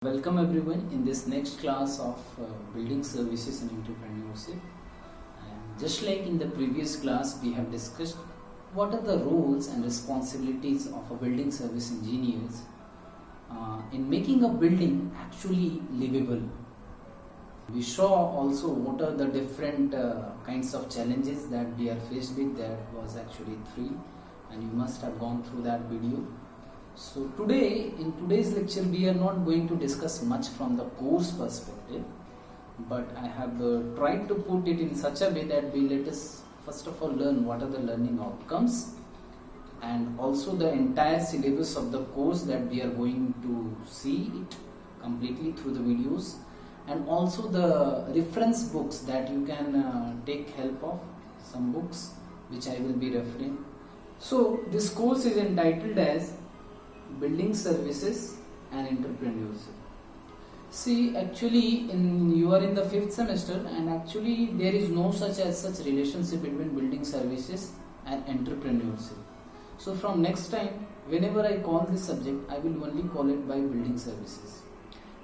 Welcome everyone in this next class of building services and entrepreneurship. And just like in the previous class, we have discussed what are the roles and responsibilities of a building service engineers in making a building actually livable. We saw also what are the different kinds of challenges that we are faced with. That was actually 3, and you must have gone through that video. So today, in today's lecture, we are not going to discuss much from the course perspective, but I have tried to put it in such a way that we let us first of all learn what are the learning outcomes and also the entire syllabus of the course that we are going to see it completely through the videos, and also the reference books that you can take help of, some books which I will be referring. So this course is entitled as Building Services and Entrepreneurship. See, actually you are in the 5th semester, and actually there is no such relationship between building services and entrepreneurship. So from next time, whenever I call this subject, I will only call it by building services.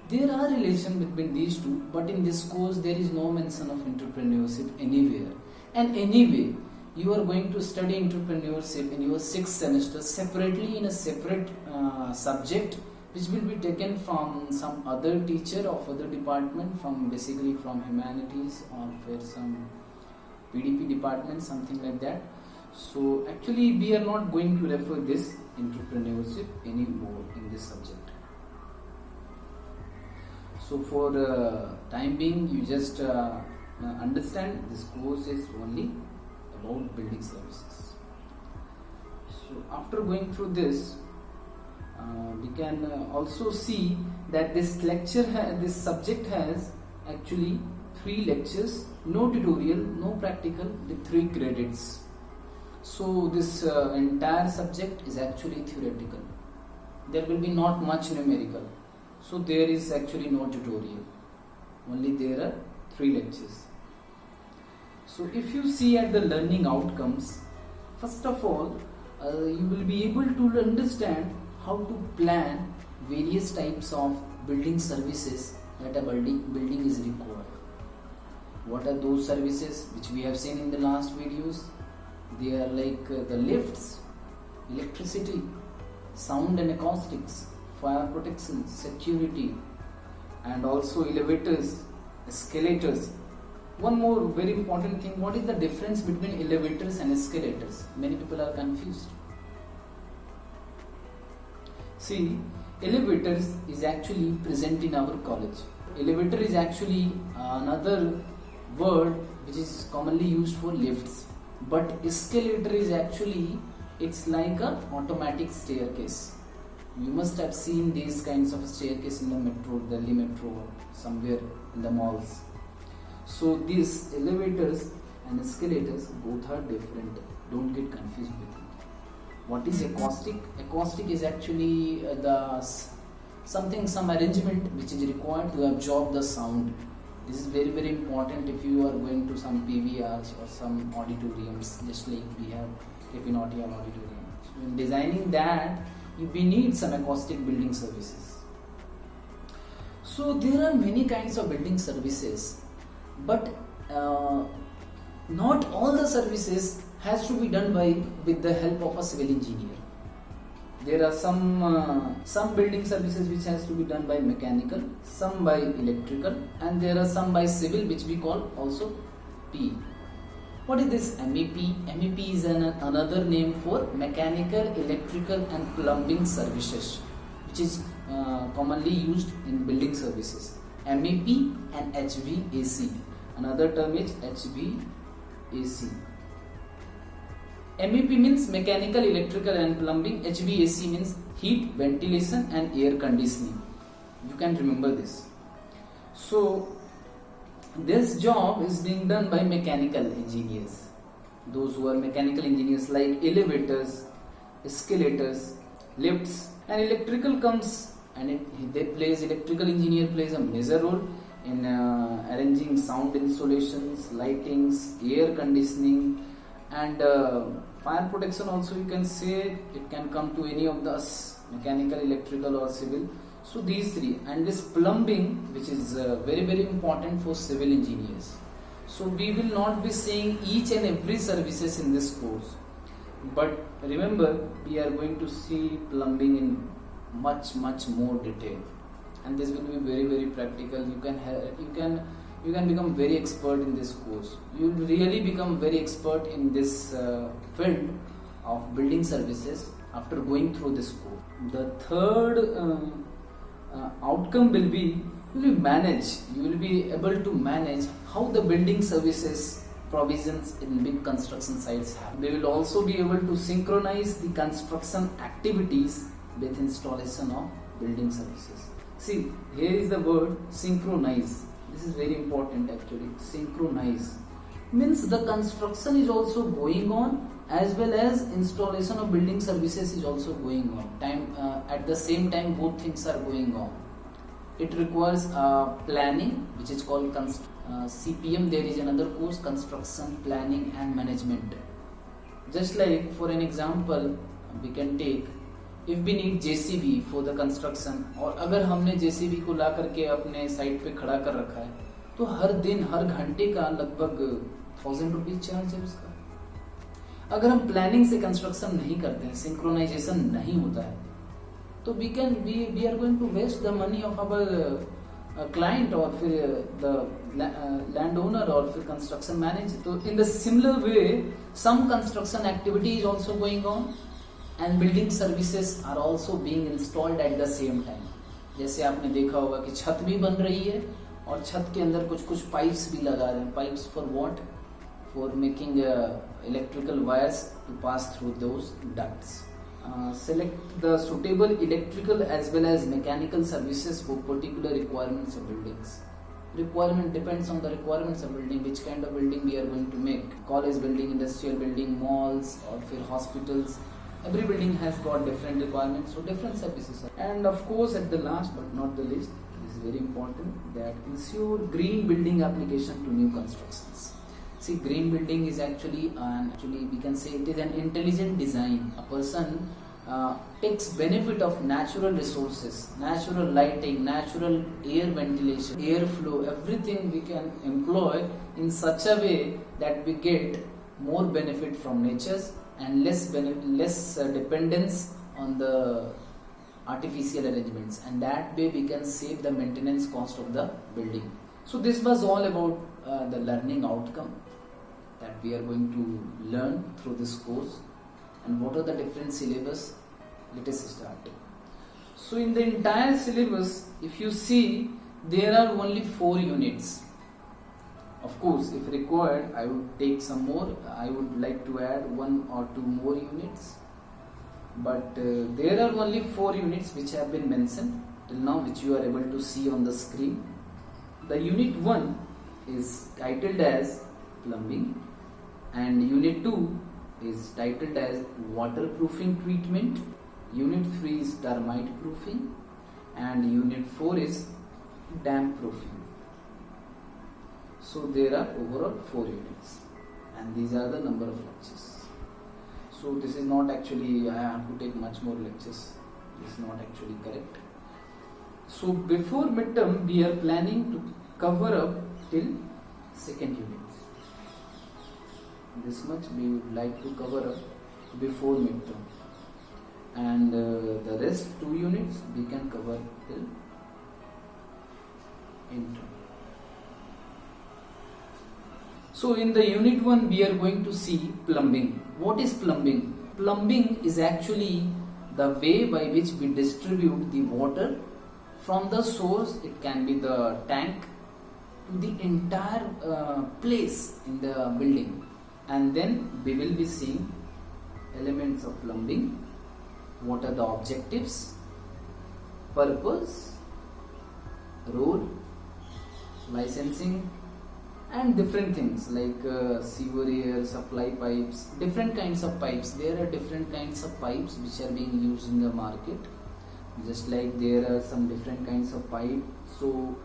There are relation between these two, but in this course there is no mention of entrepreneurship anywhere. And anyway, you are going to study entrepreneurship in your 6th semester separately in a separate subject, which will be taken from some other teacher of other department, from basically from humanities or for some PDP department, something like that. So actually we are not going to refer this entrepreneurship anymore in this subject. So for time being, you just understand this course is only about building services. So after going through this, we can also see that this lecture, this subject has actually 3 lectures, no tutorial, no practical, with 3 credits. So this entire subject is actually theoretical. There will be not much numerical. So there is actually no tutorial. Only there are 3 lectures. So if you see at the learning outcomes, first of all, you will be able to understand how to plan various types of building services that a building is required. What are those services which we have seen in the last videos? They are like the lifts, electricity, sound and acoustics, fire protection, security, and also elevators, escalators. One more very important thing, what is the difference between elevators and escalators? Many people are confused. See, elevators is actually present in our college. Elevator is actually another word which is commonly used for lifts. But escalator is actually, it's like an automatic staircase. You must have seen these kinds of staircase in the metro, Delhi metro, somewhere in the malls. So these elevators and escalators both are different. Don't get confused with it. What is acoustic? Acoustic is actually some arrangement which is required to absorb the sound. This is very, very important if you are going to some PVRs or some auditoriums, just like we have KP Naughtial auditorium. So in designing that, we need some acoustic building services. So there are many kinds of building services, but not all the services has to be done with the help of a civil engineer. There are some building services which has to be done by mechanical, some by electrical, and there are some by civil, which we call also P. What is this MEP? MEP is another name for mechanical, electrical and plumbing services, which is commonly used in building services. MEP and HVAC. Another term is HVAC. MEP means mechanical, electrical and plumbing. HVAC means heat, ventilation and air conditioning. You can remember this. So this job is being done by mechanical engineers. Those who are mechanical engineers, like elevators, escalators, lifts, and electrical comes and electrical engineer plays a major role in arranging sound insulations, lightings, air conditioning, and fire protection also. You can say it can come to any of the mechanical, electrical or civil. So these three, and this plumbing, which is very important for civil engineers. So we will not be seeing each and every services in this course, but remember, we are going to see plumbing in much more detail, and this will be very practical. You can become very expert in this course. You will really become very expert in this field of building services after going through this course. The third outcome will be, you will be able to manage how the building services provisions in big construction sites have. They will also be able to synchronize the construction activities with installation of building services. See, here is the word synchronize. This is very important actually. Synchronize means the construction is also going on, as well as installation of building services is also going on. At the same time, both things are going on. It requires planning, which is called CPM. There is another course, construction planning and management. Just like for an example, we can take, if we need JCB for the construction, और अगर हमने JCB को ला करके अपने site पे खड़ा कर रखा है, तो हर दिन हर घंटे का लगभग 1000 रुपीज चार्ज है उसका. अगर हम प्लानिंग से कंस्ट्रक्शन नहीं करते हैं, सिंक्रोनाइजेशन नहीं होता है, तो we are going to waste the money of our client or फिर the landowner or फिर construction manager. तो in the similar way, some construction activity is also going on and building services are also being installed at the same time. जैसे आपने देखा होगा कि छत भी बन रही है और छत के अंदर कुछ पाइप्स भी लगा रहे हैं. Pipes for what? For making electrical wires to pass through those ducts. Select the suitable electrical as well as mechanical services for particular requirements of buildings. Requirement depends on the requirements of building, which kind of building we are going to make. College building, industrial building, malls or hospitals. Every building has got different requirements, so different services. And of course, at the last but not the least, it is very important that ensure green building application to new constructions. See, green building is actually we can say it is an intelligent design. A person takes benefit of natural resources, natural lighting, natural air ventilation, airflow, everything we can employ in such a way that we get more benefit from nature and less dependence on the artificial arrangements, and that way we can save the maintenance cost of the building. So this was all about the learning outcome that we are going to learn through this course. And what are the different syllabus? Let us start. So in the entire syllabus, if you see, there are only 4 units. Of course, if required, I would take some more. I would like to add 1 or 2 more units. But there are only 4 units which have been mentioned till now, which you are able to see on the screen. The unit 1 is titled as plumbing, and unit 2 is titled as waterproofing treatment, unit 3 is termite proofing, and unit 4 is damp proofing. So there are overall 4 units, and these are the number of lectures. So this is not actually, I have to take much more lectures. This is not actually correct. So before midterm, we are planning to cover up till 2nd unit. This much we would like to cover up before midterm, and the rest 2 units we can cover till interim. So in the unit 1 we are going to see plumbing. What is plumbing? Plumbing is actually the way by which we distribute the water from the source, it can be the tank, to the entire place in the building. And then we will be seeing elements of plumbing, what are the objectives, purpose, role, licensing, and different things like sewer air, supply pipes, different kinds of pipes. There are different kinds of pipes which are being used in the market, just like there are some different kinds of pipe. So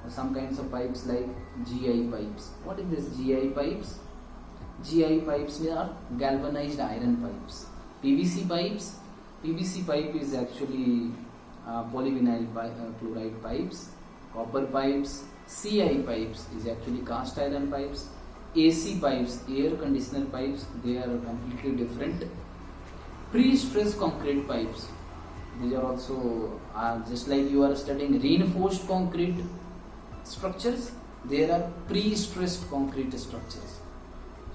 some kinds of pipes like GI pipes. What is this GI pipes? GI pipes are galvanized iron pipes. PVC pipes, PVC pipe is actually chloride pipes, copper pipes, CI pipes is actually cast iron pipes, AC pipes, air conditioner pipes, they are completely different. Pre-stressed concrete pipes, these are also just like you are studying reinforced concrete structures, there are pre-stressed concrete structures.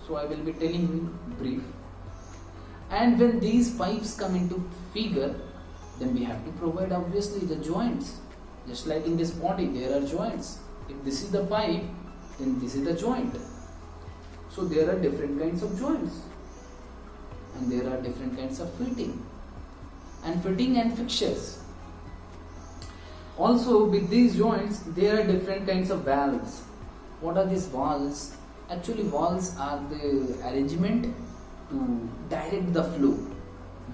So I will be telling you brief. And when these pipes come into figure, then we have to provide obviously the joints. Just like in this body, there are joints. If this is the pipe, then this is the joint. So there are different kinds of joints. And there are different kinds of fitting and fixtures. Also with these joints, there are different kinds of valves. What are these valves? Actually, valves are the arrangement to direct the flow.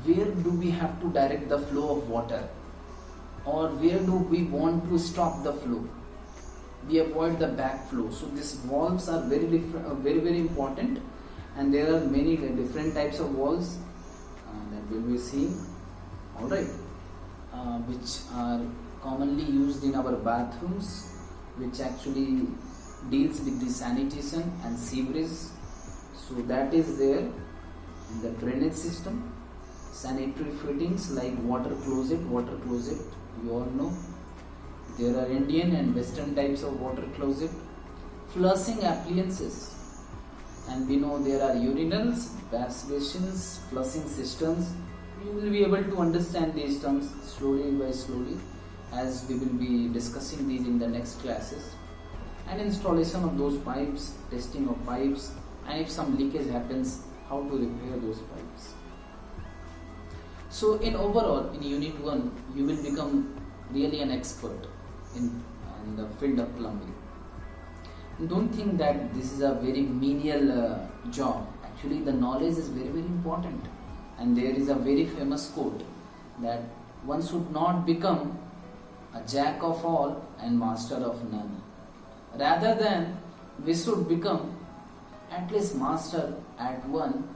Where do we have to direct the flow of water, or where do we want to stop the flow? We avoid the backflow. So these valves are very very important, and there are many different types of valves that will be seen. All right, which are commonly used in our bathrooms, which actually deals with the sanitation and sewerage. So that is there in the drainage system. Sanitary fittings like water closet, you all know. There are Indian and Western types of water closet. Flushing appliances, and we know there are urinals, bath basins, flushing systems. You will be able to understand these terms slowly by slowly as we will be discussing these in the next classes. And installation of those pipes, testing of pipes, and if some leakage happens, how to repair those pipes. So in overall, in unit 1, you will become really an expert in the field of plumbing. Don't think that this is a very menial job. Actually, the knowledge is very very important, and there is a very famous quote that one should not become a jack of all and master of none. Rather than we should become at least master at one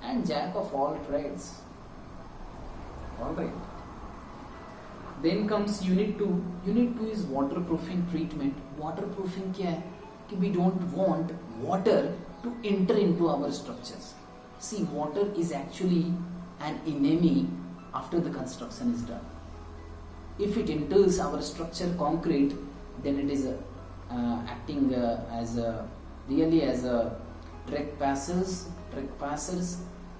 and jack of all trades. Alright. Then comes unit 2. Unit 2 is waterproofing treatment. Waterproofing क्या है? कि we don't want water to enter into our structures. See, water is actually an enemy after the construction is done. If it enters our structure concrete, then it is acting as a trespassers,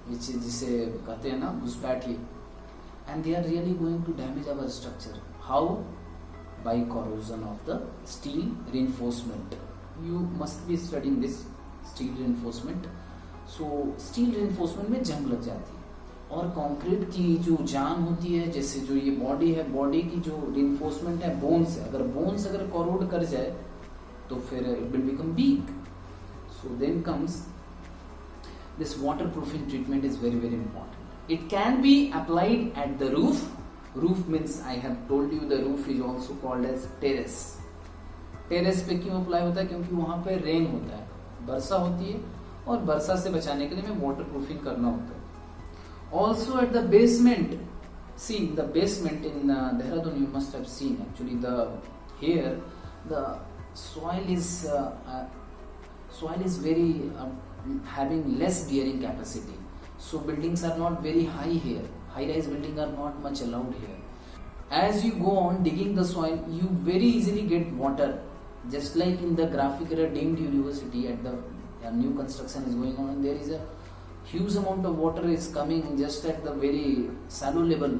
which is जिसे कहते हैं ना घुसपैठी, and they are really going to damage our structure. How? By corrosion of the steel reinforcement. You must be studying this steel reinforcement. So steel reinforcement में जंग लग जाती है, और कंक्रीट की जो जान होती है, जैसे जो ये बॉडी है, बॉडी की जो reinforcement है बोन्स है, अगर बोन्स अगर corrode कर जाए तो फिर it will become weak. So then comes this waterproofing treatment is very very important. It can be applied at the roof. Roof means I have told you the roof is also called as terrace. Terrace पे क्यों apply होता है? क्योंकि वहां पे rain होता है, वर्षा होती है, और वर्षा से बचाने के लिए हमें वाटर प्रूफिंग करना होता है. Also at the basement. See the basement in Dehradun you must have seen actually here the soil is very having less bearing capacity. So buildings are not very high here. High-rise buildings are not much allowed here. As you go on digging the soil, you very easily get water. Just like in the Graphic Era Deemed University, at the new construction is going on, and there is a huge amount of water is coming just at the very shallow level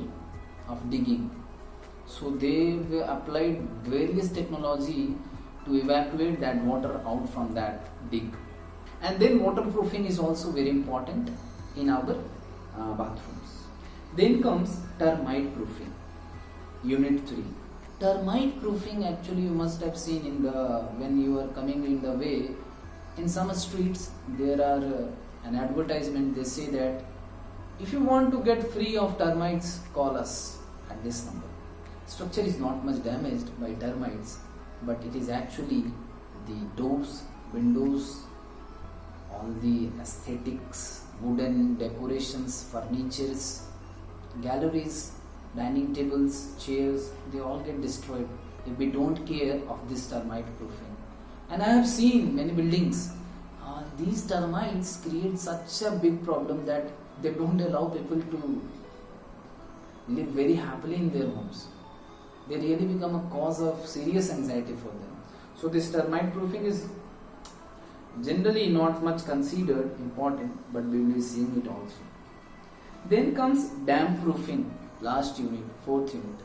of digging. So they applied various technology to evacuate that water out from that dig. And then waterproofing is also very important in our bathrooms. Then comes termite proofing. Unit 3. Termite proofing, actually you must have seen in when you are coming in the way, in some streets there are an advertisement. They say that if you want to get free of termites, call us at this number. Structure is not much damaged by termites, but it is actually the doors, windows, all the aesthetics, wooden decorations, furnitures, galleries, dining tables, chairs, they all get destroyed if we don't care of this termite proofing. And I have seen many buildings, these termites create such a big problem that they don't allow people to live very happily in their homes. They really become a cause of serious anxiety for them. So this termite proofing is generally not much considered important, but we will be seeing it also. Then comes damp proofing, last unit, fourth unit.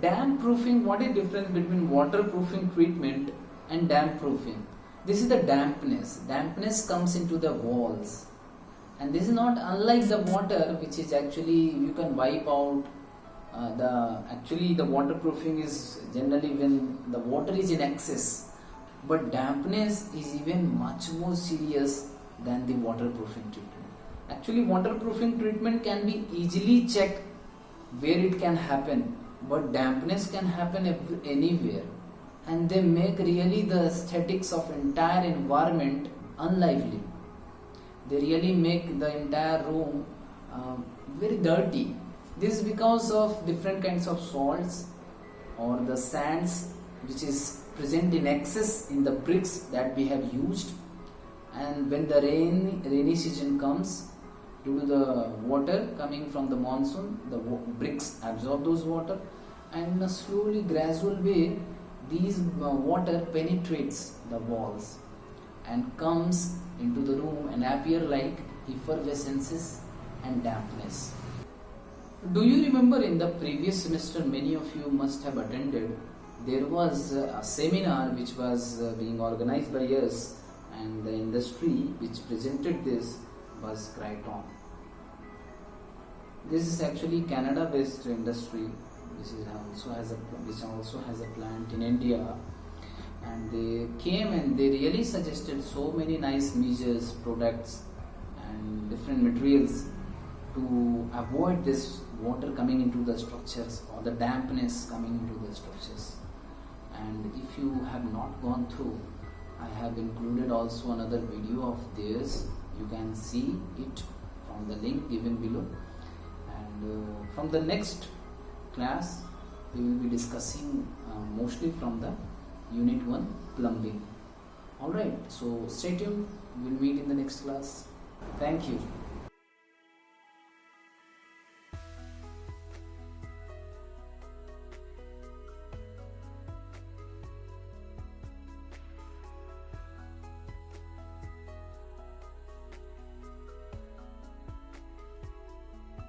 Damp proofing, what is the difference between waterproofing treatment and damp proofing? This is the dampness. Dampness comes into the walls. And this is not unlike the water, which is actually you can wipe out. The waterproofing is generally when the water is in excess, but dampness is even much more serious than the waterproofing treatment. Actually, waterproofing treatment can be easily checked where it can happen, but dampness can happen anywhere, and they make really the aesthetics of entire environment unlively. They really make the entire room very dirty. This is because of different kinds of salts or the sands which is present in excess in the bricks that we have used, and when the rainy season comes, due to the water coming from the monsoon, the bricks absorb those water, and in a slowly gradual way these water penetrates the walls and comes into the room and appear like effervescences and dampness. Do you remember in the previous semester, many of you must have attended, there was a seminar which was being organized by us, and the industry which presented this was Crichton. This is actually Canada based industry which also has a plant in India, and they came and they really suggested so many nice measures, products and different materials to avoid this water coming into the structures or the dampness coming into the structures. And if you have not gone through, I have included also another video of theirs. You can see it from the link given below. And from the next class we will be discussing mostly from the unit 1 plumbing. Alright, so stay tuned, we will meet in the next class. Thank you.